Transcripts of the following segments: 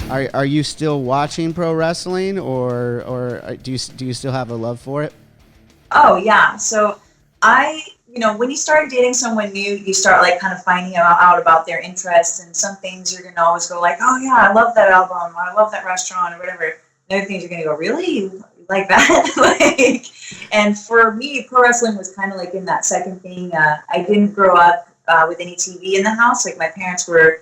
Are you still watching pro wrestling, or do you still have a love for it? Oh yeah. So when you start dating someone new, you start like kind of finding out about their interests, and some things you're gonna always go like, oh yeah, I love that album, or I love that restaurant, or whatever. And other things you're gonna go, really, you like that? Like, and for me, pro wrestling was kind of like in that second thing. I didn't grow up with any TV in the house. Like my parents were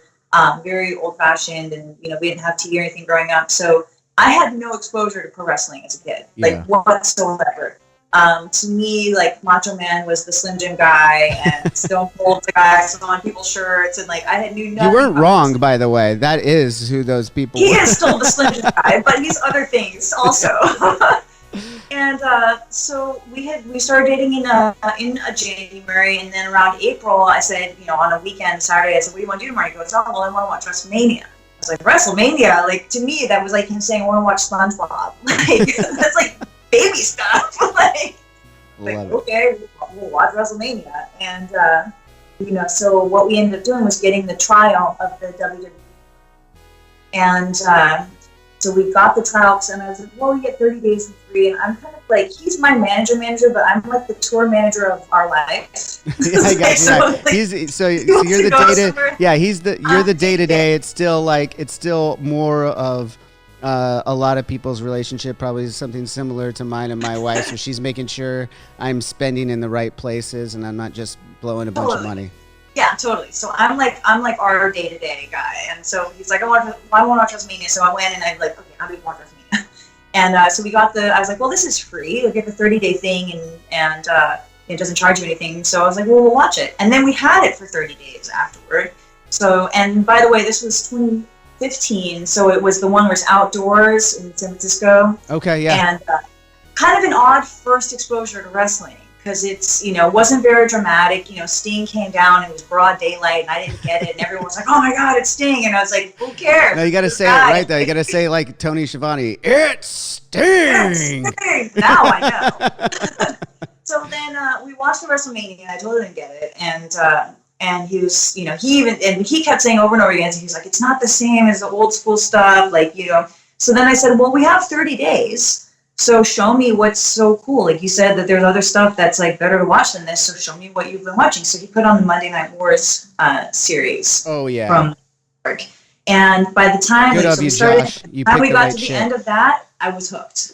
very old fashioned, and we didn't have TV or anything growing up, so I had no exposure to pro wrestling as a kid, like whatsoever. To me, like Macho Man was the Slim Jim guy, and Stone Cold the guy I saw on people's shirts, and like I knew nothing. You weren't wrong, by the way. That is who those people were. He is still the Slim Jim guy, but he's other things also. And so we started dating in January, and then around April, I said, on a weekend, Saturday, I said, "What do you want to do tomorrow?" He goes, "Oh, well, I want to watch WrestleMania." I was like, "WrestleMania?" Like to me, that was like him saying, "I want to watch SpongeBob." Like that's like baby stuff. Okay, we'll watch WrestleMania, and so what we ended up doing was getting the trial of the WWE, and so we got the trials, and I was like, well, we get 30 days for free, and I'm kind of like, he's my manager, but I'm like the tour manager of our life. Yeah, I got you. So you're the day-to-day. Yeah, you're the day-to-day. It's still more of a lot of people's relationship, probably something similar to mine and my wife. So she's making sure I'm spending in the right places, and I'm not just blowing a bunch of money. Yeah, totally. So I'm like our day-to-day guy, and so he's like, I want to watch WrestleMania. So I went and I'm like, okay, how do we watch WrestleMania? And so we got I was like, well, this is free. We'll get the 30-day thing, and it doesn't charge you anything. So I was like, well, we'll watch it. And then we had it for 30 days afterward. So, and by the way, this was 2015, so it was the one where it's outdoors in San Francisco. Okay, yeah. And kind of an odd first exposure to wrestling, because it's, wasn't very dramatic. Sting came down, and it was broad daylight, and I didn't get it, and everyone was like, oh my God, it's Sting, and I was like, who cares? No, you got to say it right, though. You got to say it like Tony Schiavone, it's Sting! It's Sting! Now I know. So then we watched the WrestleMania, and I totally didn't get it, and he was, he kept saying over and over again, he's like, it's not the same as the old school stuff, So then I said, well, we have 30 days. So show me what's so cool. Like you said that there's other stuff that's like better to watch than this. So show me what you've been watching. So he put on the Monday Night Wars series. Oh yeah. From work. And by the time we got to the end of that, I was hooked.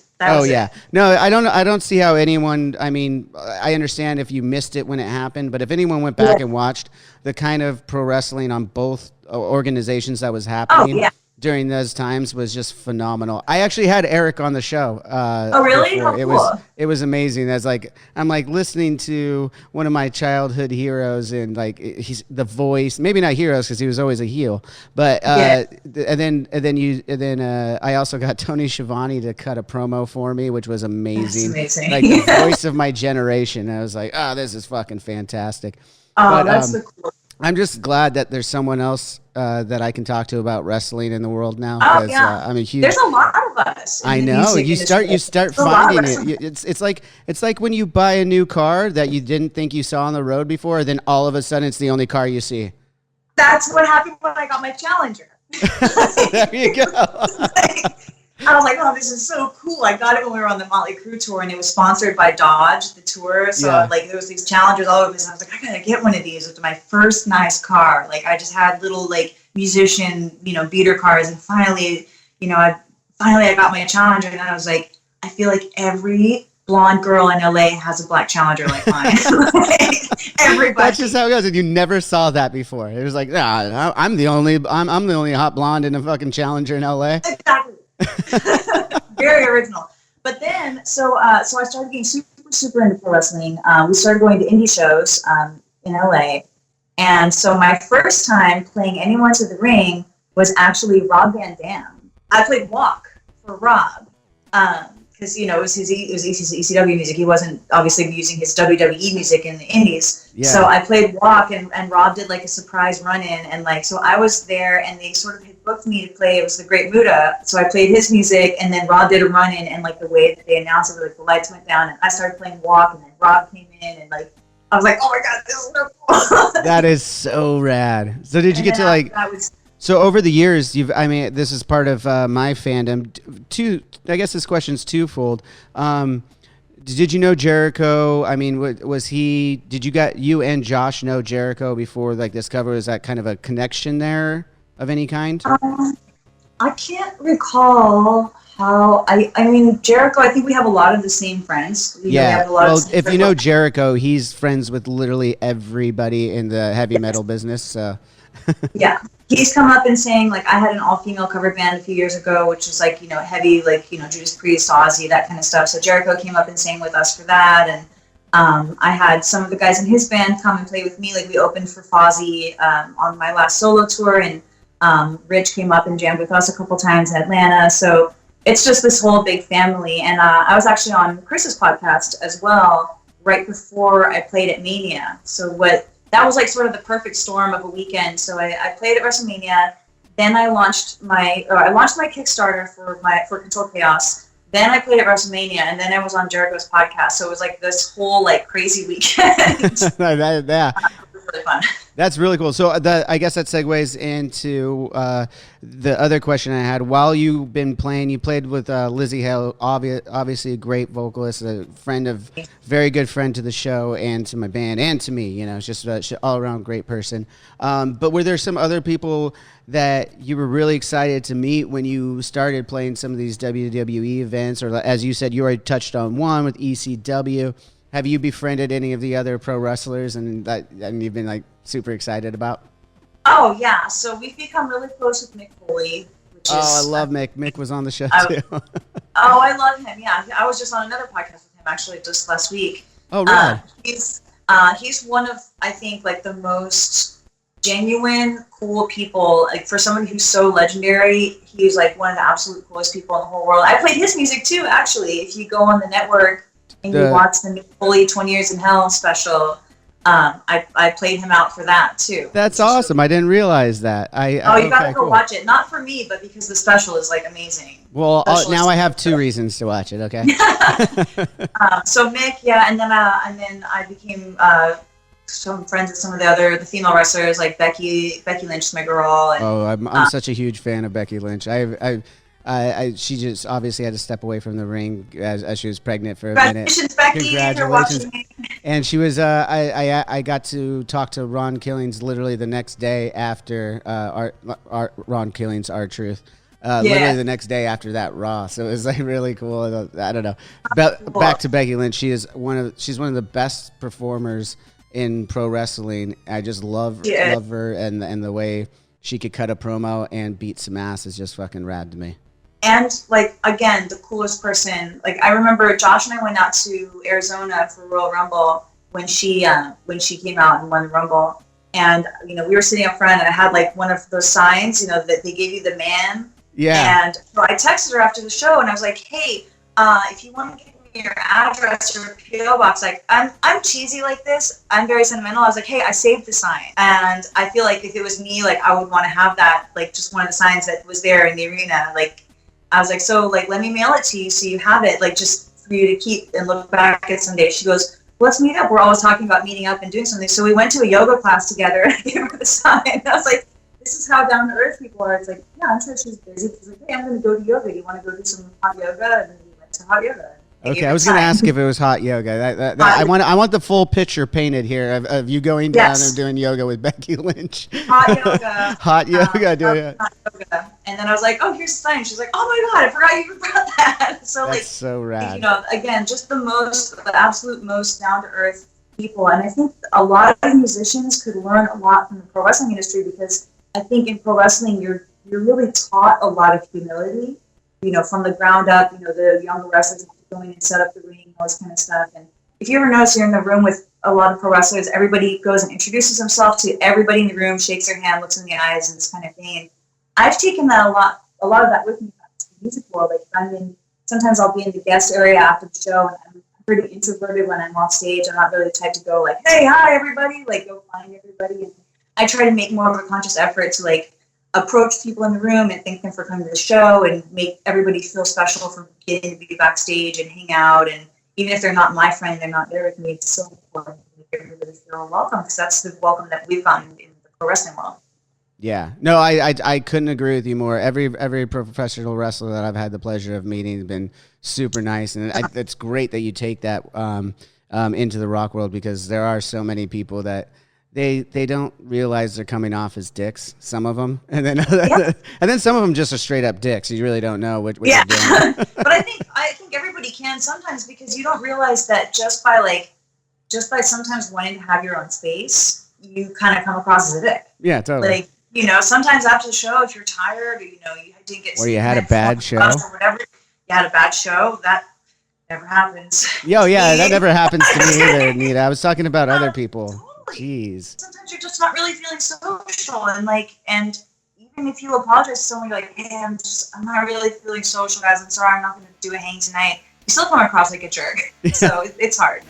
No, I don't see how anyone. I mean, I understand if you missed it when it happened, but if anyone went back and watched the kind of pro wrestling on both organizations that was happening during those times was just phenomenal. I actually had Eric on the show. Oh, really? How cool. It was amazing. I'm like listening to one of my childhood heroes, and like he's the voice. Maybe not heroes because he was always a heel, but and then I also got Tony Schiavone to cut a promo for me, which was amazing. That's amazing. Like the voice of my generation. I was like, oh, this is fucking fantastic. Oh, that's the cool. I'm just glad that there's someone else that I can talk to about wrestling in the world now. Oh yeah, I'm a huge. There's a lot of us. I know. You start finding it. It's like when you buy a new car that you didn't think you saw on the road before, then all of a sudden it's the only car you see. That's what happened when I got my Challenger. There you go. I was like, oh, this is so cool. I got it when we were on the Motley Crue tour, and it was sponsored by Dodge, the tour. So like there was these Challengers all over this. And I was like, I gotta get one of these. It was my first nice car. Like I just had little like musician, beater cars, and finally, I got my Challenger, and I was like, I feel like every blonde girl in LA has a black Challenger like mine. Everybody. That's just how it goes. And you never saw that before. It was like, I'm the only hot blonde in a fucking Challenger in LA. Exactly. Very original. But then, so I started getting super into pro wrestling. We started going to indie shows in LA, and so my first time playing anyone to the ring was actually Rob Van Dam. I played Walk for Rob because it was his ECW music. He wasn't obviously using his WWE music in the indies. Yeah. So I played Walk, and Rob did like a surprise run in, and like so I was there, and they sort of had booked me to play. It was the Great Muta, so I played his music, and then Rob did a run in, and like the way that they announced it, like the lights went down, and I started playing Walk, and then Rob came in, and like I was like, oh my God, this is so cool. That is so rad. So did you get to like? So over the years, I mean, this is part of my fandom. I guess this question's twofold. Did you know Jericho? I mean, did you and Josh know Jericho before like this cover? Was that kind of a connection there of any kind? I can't recall how, I mean, Jericho, I think we have a lot of the same friends. If you know Jericho, he's friends with literally everybody in the heavy metal business, so. Yeah. He's come up and saying, like, I had an all-female cover band a few years ago, which was, like, heavy, like, Judas Priest, Ozzy, that kind of stuff. So Jericho came up and sang with us for that. And I had some of the guys in his band come and play with me. Like, we opened for Fozzy on my last solo tour. And Rich came up and jammed with us a couple times in Atlanta. So it's just this whole big family. And I was actually on Chris's podcast as well right before I played at Mania. So that was like sort of the perfect storm of a weekend. So I played at WrestleMania. Then I launched my Kickstarter for Control Chaos. Then I played at WrestleMania, and then I was on Jericho's podcast. So it was like this whole like crazy weekend. Yeah. It was really fun. That's really cool. So I guess that segues into the other question I had. While you've been playing, you played with Lizzie Hale, obviously a great vocalist, very good friend to the show and to my band and to me. It's just an all-around great person. But were there some other people that you were really excited to meet when you started playing some of these WWE events? Or as you said, you already touched on one with ECW. Have you befriended any of the other pro wrestlers and you've been like super excited about? Oh yeah, so we've become really close with Mick Foley. I love Mick. Mick was on the show too. I love him. Yeah, I was just on another podcast with him actually just last week. Oh really? He's one of, I think, like the most genuine, cool people. Like for somebody who's so legendary, he's like one of the absolute coolest people in the whole world. I played his music too, actually. If you go on the network and you watch the Mick Foley 20 Years in Hell special, I played him out for that too. That's awesome. Really, I didn't realize that. You gotta go watch it. Not for me, but because the special is like amazing. Well, now I have two reasons to watch it. Okay. So Mick, yeah, and then I became some friends with some of the female wrestlers, like Becky Lynch, my girl. And, I'm such a huge fan of Becky Lynch. She just obviously had to step away from the ring as she was pregnant for a minute. Becky, congratulations, Becky. And she was. I got to talk to Ron Killings literally the next day after Ron Killings, R-Truth. Literally the next day after that Raw. So it was like really cool. I don't know. Back to Becky Lynch. She's one of the best performers in pro wrestling. I just love her, and the way she could cut a promo and beat some ass is just fucking rad to me. And like again, the coolest person. Like I remember Josh and I went out to Arizona for Royal Rumble when she came out and won the Rumble. And we were sitting up front, and I had like one of those signs, that they gave you the man. Yeah. And so I texted her after the show, and I was like, "Hey, if you want to give me your address or PO box, like I'm cheesy like this. I'm very sentimental." I was like, "Hey, I saved the sign, and I feel like if it was me, like I would want to have that, like just one of the signs that was there in the arena, like." I was like, so like, let me mail it to you so you have it, like just for you to keep and look back at someday. She goes, let's meet up. We're always talking about meeting up and doing something. So we went to a yoga class together. I gave her the sign. I was like, this is how down to earth people are. It's like, yeah, I'm sure she's busy. She's like, hey, I'm going to go to yoga. Do you want to go do some hot yoga? And then we went to hot yoga. Okay, I was going to ask if it was hot yoga. I want the full picture painted here of you going down and doing yoga with Becky Lynch. Hot yoga. Hot yoga. Hot yoga. And then I was like, oh, here's the sign. She's like, oh my God, I forgot you even brought that. So that's so rad. Again, just the absolute most down to earth people. And I think a lot of musicians could learn a lot from the pro wrestling industry, because I think in pro wrestling you're really taught a lot of humility. From the ground up. The younger wrestlers going and set up the ring, all this kind of stuff. And if you ever notice, you're in the room with a lot of pro wrestlers, everybody goes and introduces himself to everybody in the room, shakes their hand, looks in the eyes, and this kind of thing. And I've taken that a lot of that with me to the music world. Like sometimes I'll be in the guest area after the show, and I'm pretty introverted when I'm off stage. I'm not really the type to go like, hey, hi everybody, like go find everybody. And I try to make more of a conscious effort to like approach people in the room and thank them for coming to the show and make everybody feel special for getting to be backstage and hang out. And even if they're not my friend, they're not there with me, it's so important to make everybody feel welcome, because that's the welcome that we've gotten in the pro wrestling world. Yeah, no, I couldn't agree with you more. Every professional wrestler that I've had the pleasure of meeting has been super nice, and it's great that you take that into the rock world, because there are so many people that they don't realize they're coming off as dicks. Some of them, and then and then some of them just are straight up dicks. You really don't know what you're doing. But I think everybody can sometimes, because you don't realize that just by sometimes wanting to have your own space, you kind of come across as a dick. Yeah, totally. Like, you know, sometimes after the show, if you're tired, or, you know, you didn't get, or you had a bad show, or whatever, you had a bad show, that never happens. Yo, yeah, that never happens to me either, Nita. I was talking about other people. Totally. Jeez. Sometimes you're just not really feeling social, and even if you apologize to someone, you're like, hey, I'm not really feeling social, guys. I'm sorry, I'm not going to do a hang tonight. You still come across like a jerk. So it's hard.